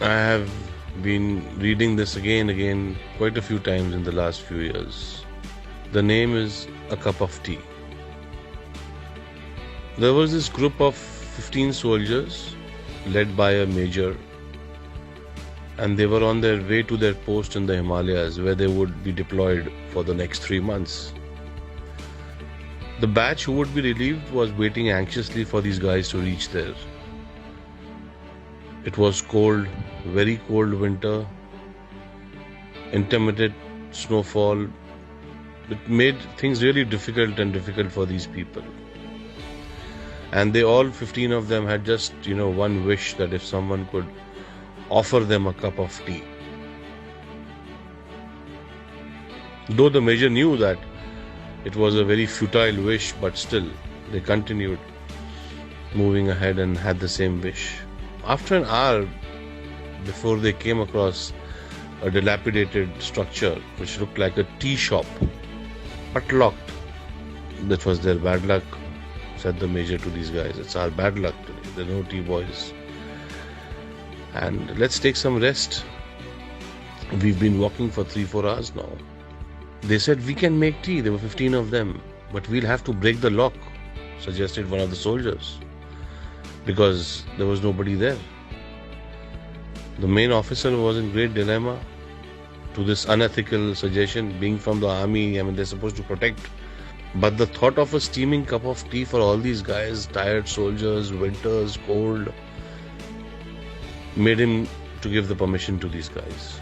I have been reading this again quite a few times in the last few years. The name is A Cup of Tea. There was this group of 15 soldiers led by a major, and they were on their way to their post in the Himalayas where they would be deployed for the next 3 months. The batch who would be relieved was waiting anxiously for these guys to reach there. It was cold, very cold winter, intermittent snowfall. It made things really difficult for these people. And they all 15 of them had just, one wish, that if someone could offer them a cup of tea. Though the major knew that it was a very futile wish, but still they continued moving ahead and had the same wish. After an hour, before they came across a dilapidated structure which looked like a tea shop, but locked. That was their bad luck, said the major to these guys. It's our bad luck today. There are no tea boys. And let's take some rest. We've been walking for 3-4 hours now. They said, we can make tea. There were 15 of them. But we'll have to break the lock, suggested one of the soldiers, because there was nobody there. The main officer was in great dilemma to this unethical suggestion. Being from the army, they're supposed to protect. But the thought of a steaming cup of tea for all these guys, tired soldiers, winters, cold, made him to give the permission to these guys.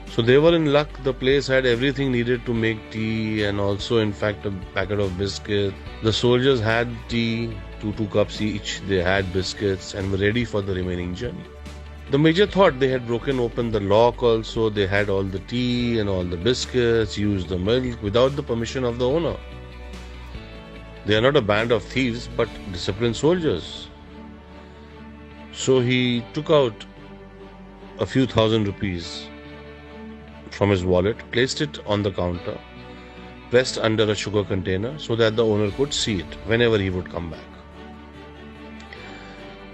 So they were in luck. The place had everything needed to make tea, and also in fact a packet of biscuits. The soldiers had tea, 2 cups each. They had biscuits and were ready for the remaining journey. The major thought they had broken open the lock also. They had all the tea and all the biscuits, used the milk without the permission of the owner. They are not a band of thieves, but disciplined soldiers. So he took out a few thousand rupees from his wallet, placed it on the counter, pressed under a sugar container so that the owner could see it whenever he would come back.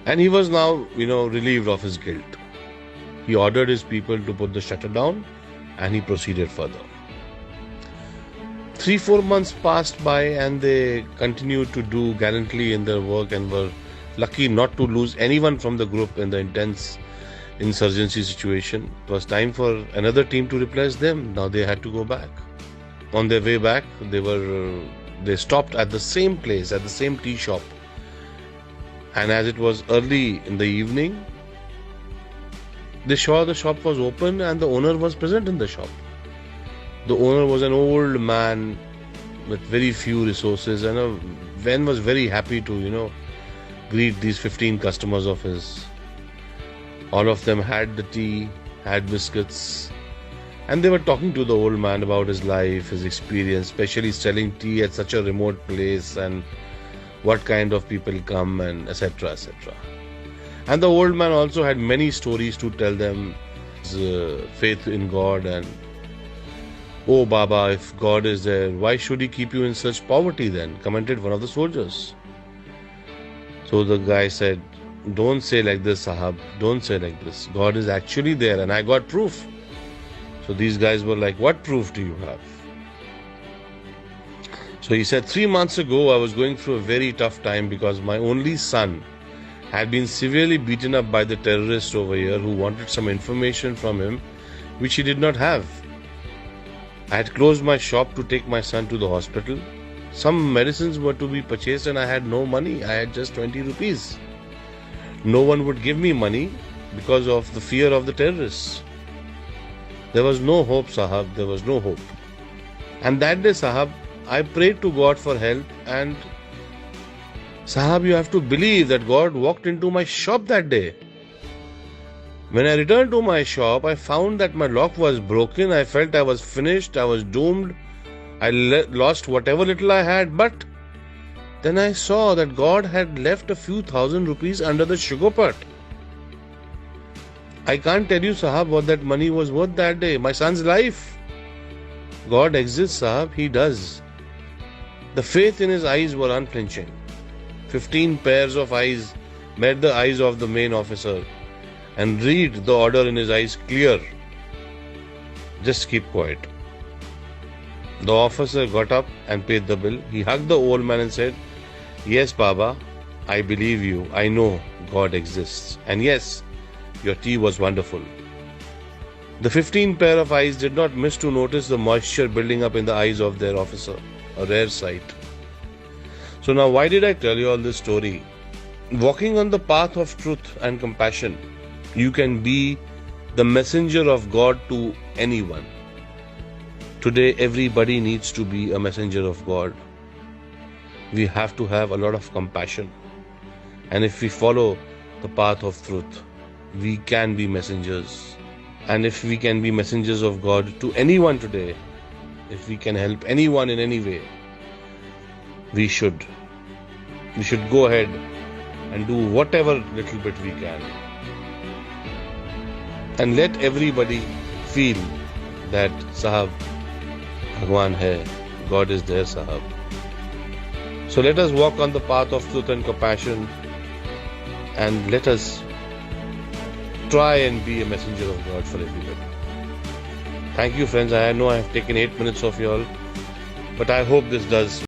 And he was now, relieved of his guilt. He ordered his people to put the shutter down, and he proceeded further. 3-4 months passed by, and they continued to do gallantly in their work and were lucky not to lose anyone from the group in the intense insurgency situation. It was time for another team to replace them. Now they had to go back. On their way back, they stopped at the same place, at the same tea shop. And as it was early in the evening, they saw the shop was open and the owner was present in the shop. The owner was an old man with very few resources, and Ven was very happy to, greet these 15 customers of his. All of them had the tea, had biscuits, and they were talking to the old man about his life, his experience, especially selling tea at such a remote place, and what kind of people come, and etc. etc. And the old man also had many stories to tell them, his faith in God, and "Oh Baba, if God is there, why should he keep you in such poverty then?" commented one of the soldiers. So the guy said, "Don't say like this, Sahab, don't say like this. God is actually there and I got proof." So these guys were like, "What proof do you have?" So he said, 3 months ago, I was going through a very tough time because my only son had been severely beaten up by the terrorists over here who wanted some information from him which he did not have. I had closed my shop to take my son to the hospital. Some medicines were to be purchased and I had no money. I had just 20 rupees. No one would give me money because of the fear of the terrorists. There was no hope, Sahab. There was no hope. And that day, Sahab, I prayed to God for help, and Sahab, you have to believe that God walked into my shop that day. When I returned to my shop, I found that my lock was broken. I felt I was finished. I was doomed. I lost whatever little I had, but then I saw that God had left a few thousand rupees under the sugar pot. I can't tell you, Sahab, what that money was worth that day. My son's life. God exists, Sahab. He does. The faith in his eyes were unflinching. 15 pairs of eyes met the eyes of the main officer, and read the order in his eyes clear. Just keep quiet. The officer got up and paid the bill. He hugged the old man and said, "Yes, Baba, I believe you. I know God exists. And yes, your tea was wonderful." The 15 pair of eyes did not miss to notice the moisture building up in the eyes of their officer, a rare sight. So now, why did I tell you all this story? Walking on the path of truth and compassion, you can be the messenger of God to anyone. Today, everybody needs to be a messenger of God. We have to have a lot of compassion. And if we follow the path of truth, we can be messengers. And if we can be messengers of God to anyone today, if we can help anyone in any way, we should. We should go ahead and do whatever little bit we can. And let everybody feel that Sahab, Bhagwan hai, God is there, Sahab. So let us walk on the path of truth and compassion, and let us try and be a messenger of God for everybody. Thank you, friends. I know I have taken 8 minutes of y'all, but I hope this does